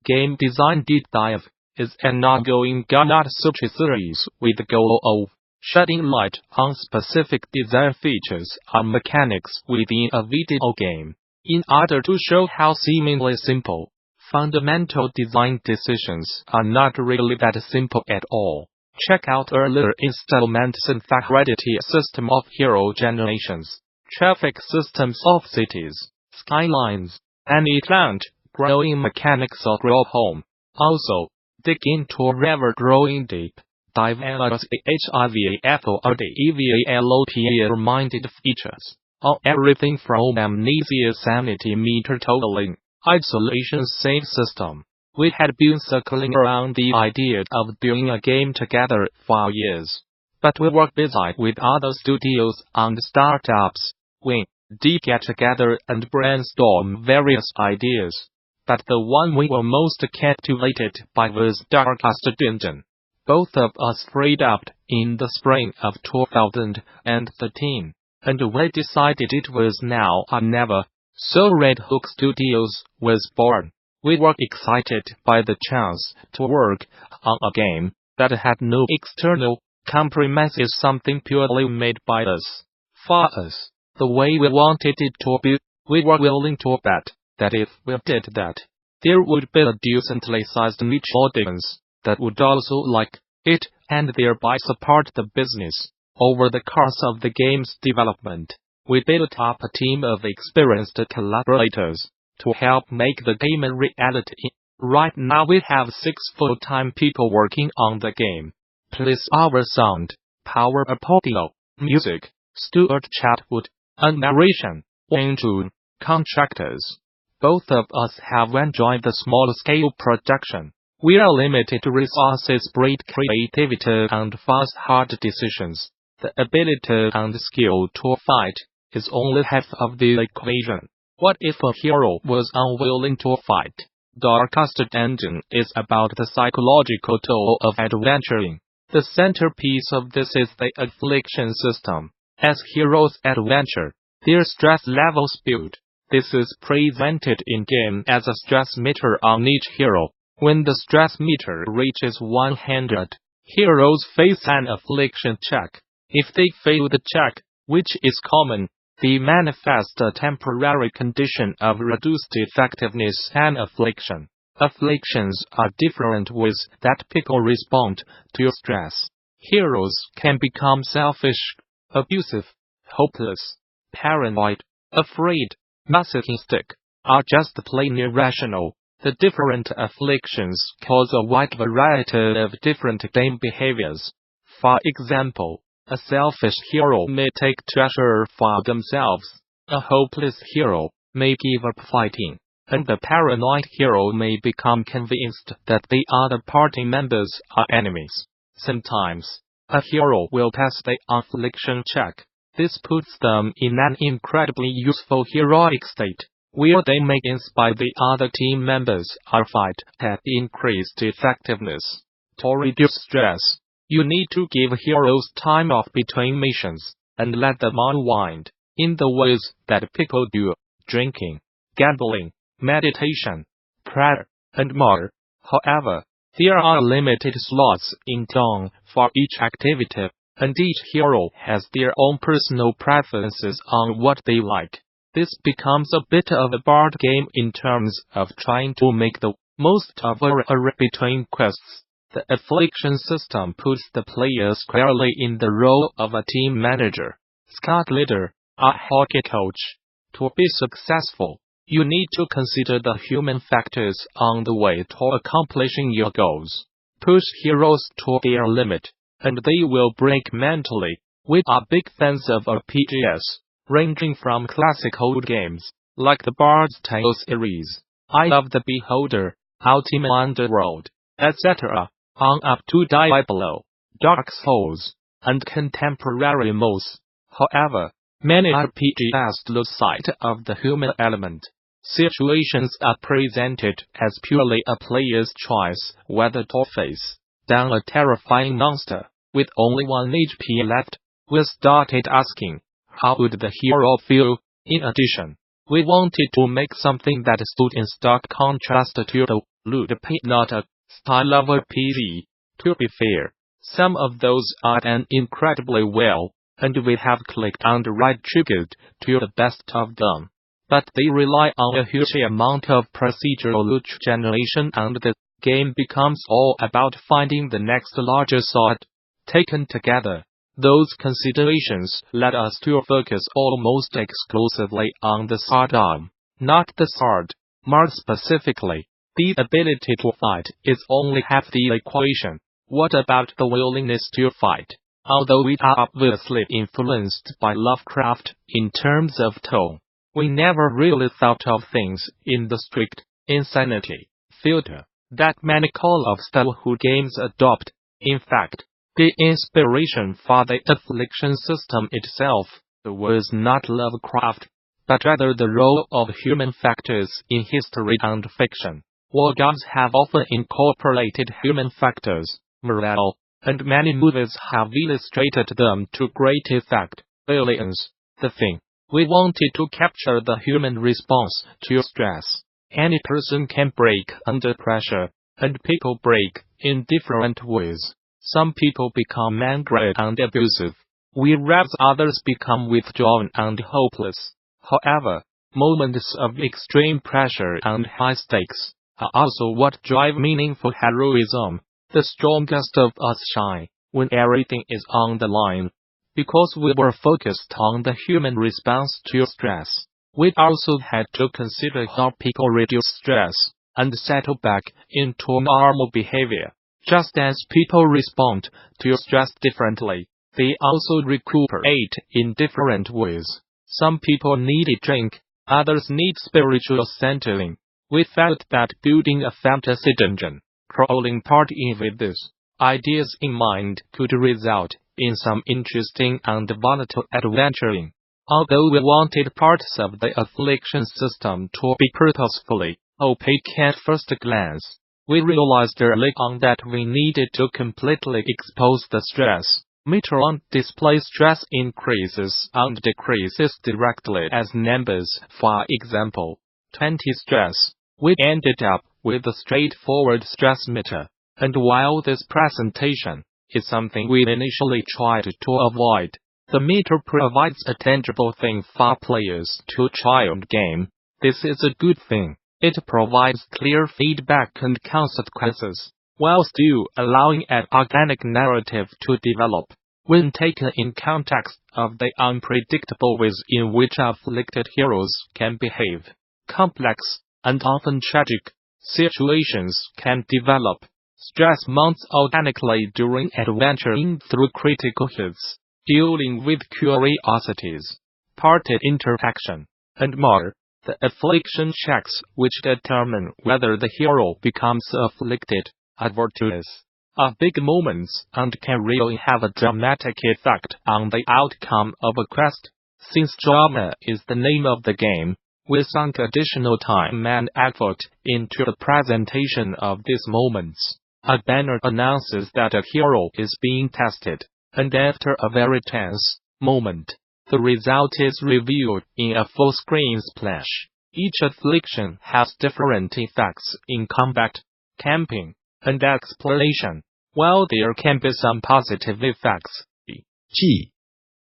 Game Design Deep Dive is an ongoing Gamasutra series with the goal of shedding light on specific design features or mechanics within a video game, in order to show how seemingly simple, fundamental design decisions are not really that simple at all. Check out earlier installments in the heredity system of hero generations, traffic systems of cities, skylines, any plant growing mechanics of grow home. Also, dig into river growing deep. Dive analyze HIVAFORDEVALOPA-minded features on everything from Amnesia sanity meter totaling, isolation save system. We had been circling around the idea of doing a game together for years, but we were busy with other studios and startups. We did get together and brainstorm various ideas, but the one we were most captivated by was Darkest Dungeon. Both of us freed up in the spring of 2013, and we decided it was now or never. So Red Hook Studios was born. We were excited by the chance to work on a game that had no external compromises, something purely made by us, for us, the way we wanted it to be. We were willing to bet that if we did that, there would be a decently sized niche audience that would also like it and thereby support the business. Over the course of the game's development, we built up a team of experienced collaborators to help make the game a reality. Right now we have 6 full-time people working on the game. Plus our sound, power up audio, music, Stuart Chatwood, and narration, June, contractors. Both of us have enjoyed the small-scale production. We are limited resources breed creativity and fast hard decisions. The ability and skill to fight is only half of the equation. What if a hero was unwilling to fight? Darkest Dungeon is about the psychological toll of adventuring. The centerpiece of this is the affliction system. As heroes adventure, their stress levels build. This is presented in-game as a stress meter on each hero. When the stress meter reaches 100, heroes face an affliction check. If they fail the check, which is common, they manifest a temporary condition of reduced effectiveness and affliction. Afflictions are different ways that people respond to stress. Heroes can become selfish, abusive, hopeless, paranoid, afraid, masochistic, or just plain irrational. The different afflictions cause a wide variety of different game behaviors. For example, a selfish hero may take treasure for themselves, a hopeless hero may give up fighting, and the paranoid hero may become convinced that the other party members are enemies. Sometimes, a hero will pass the affliction check. This puts them in an incredibly useful heroic state, where they may inspire the other team members or fight at increased effectiveness. To reduce stress, you need to give heroes time off between missions, and let them unwind, in the ways that people do: drinking, gambling, meditation, prayer, and more. However, there are limited slots in dawn for each activity, and each hero has their own personal preferences on what they like. This becomes a bit of a board game in terms of trying to make the most of a array between quests. The affliction system puts the player squarely in the role of a team manager, squad leader, or hockey coach. To be successful, you need to consider the human factors on the way to accomplishing your goals. Push heroes to their limit, and they will break mentally. We are big fans of RPGs, ranging from classic old games, like the Bard's Tale series, Eye of the Beholder, Ultima Underworld, etc., on up to Diablo, Dark Souls, and contemporary MMOs. However, many RPGs lose sight of the human element. Situations are presented as purely a player's choice whether to face down a terrifying monster with only 1 HP left. We started asking, how would the hero feel? In addition, we wanted to make something that stood in stark contrast to the loot pinata, style of RPG. To be fair, some of those are done incredibly well, and we have clicked on the right tribute to the best of them. But they rely on a huge amount of procedural loot generation, and the game becomes all about finding the next larger sword. Taken together, those considerations led us to focus almost exclusively on the sword arm, not the sword. More specifically, the ability to fight is only half the equation. What about the willingness to fight? Although we are obviously influenced by Lovecraft in terms of tone, we never really thought of things in the strict insanity filter that many Call of Cthulhu games adopt. In fact, the inspiration for the Affliction system itself was not Lovecraft, but rather the role of human factors in history and fiction. Wargames have often incorporated human factors, morale, and many movies have illustrated them to great effect. Aliens, the thing. We wanted to capture the human response to stress. Any person can break under pressure, and people break in different ways. Some people become angry and abusive, whereas others become withdrawn and hopeless. However, moments of extreme pressure and high stakes are also what drive meaningful heroism. The strongest of us shine when everything is on the line. Because we were focused on the human response to stress, we also had to consider how people reduce stress and settle back into normal behavior. Just as people respond to stress differently, they also recuperate in different ways. Some people need a drink, others need spiritual centering. We felt that building a fantasy dungeon crawling party with these ideas in mind could result in some interesting and volatile adventuring. Although we wanted parts of the Affliction system to be purposefully opaque at first glance, we realized early on that we needed to completely expose the stress meter on display. Stress increases and decreases directly as numbers. For example, 20 stress. We ended up with a straightforward stress meter, and while this presentation is something we initially tried to avoid, the meter provides a tangible thing for players to try on game. This is a good thing. It provides clear feedback and consequences, while still allowing an organic narrative to develop. When taken in context of the unpredictable ways in which afflicted heroes can behave, complex and often tragic situations can develop. Stress mounts organically during adventuring through critical hits, dealing with curiosities, party interaction, and more. The Affliction Checks, which determine whether the hero becomes afflicted, are virtuous, are big moments and can really have a dramatic effect on the outcome of a quest. Since drama is the name of the game, we sunk additional time and effort into the presentation of these moments. A banner announces that a hero is being tested, and after a very tense moment, the result is revealed in a full-screen splash. Each affliction has different effects in combat, camping, and exploration, while there can be some positive effects. e.g.,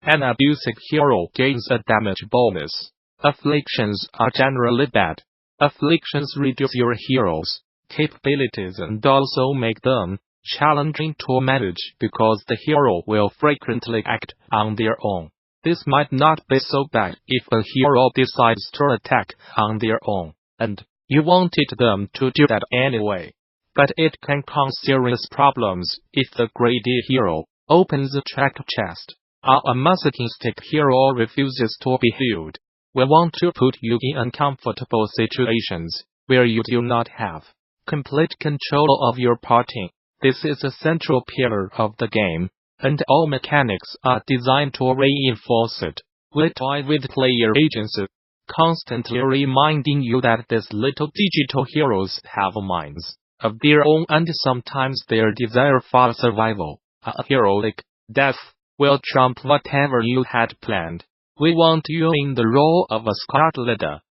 an abusive hero gains a damage bonus. Afflictions are generally bad. Afflictions reduce your hero's capabilities and also make them challenging to manage because the hero will frequently act on their own. This might not be so bad if a hero decides to attack on their own, and you wanted them to do that anyway. But it can cause serious problems if the greedy hero opens a treasure chest, or a masochistic hero refuses to be healed. We want to put you in uncomfortable situations where you do not have complete control of your party. This is a central pillar of the game, and all mechanics are designed to reinforce it. We toy with player agency, constantly reminding you that these little digital heroes have minds of their own, and sometimes their desire for survival, a heroic death, will trump whatever you had planned. We want you in the role of a squad leader,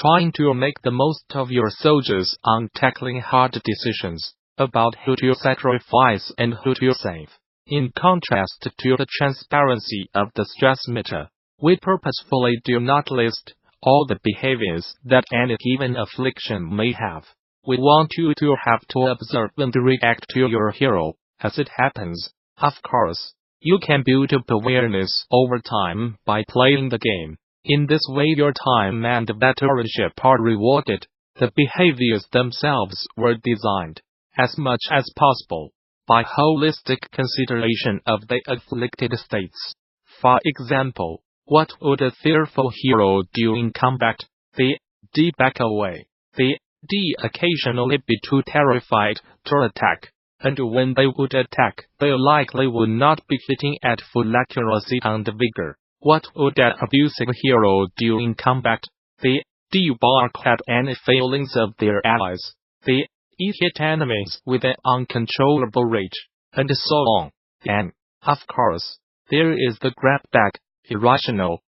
trying to make the most of your soldiers on tackling hard decisions about who to sacrifice and who to save. In contrast to the transparency of the stress meter, we purposefully do not list all the behaviors that any given affliction may have. We want you to have to observe and react to your hero as it happens. Of course, you can build up awareness over time by playing the game. In this way, your time and veteranship are rewarded. The behaviors themselves were designed, as much as possible, by holistic consideration of the afflicted states. For example, what would a fearful hero do in combat? The D back away. The D occasionally be too terrified to attack, and when they would attack, they likely would not be hitting at full accuracy and vigor. What would an abusive hero do in combat? The D bark at any failings of their allies. The E hit enemies with an uncontrollable rage, and so on. And, of course, there is the grab bag, Irrational,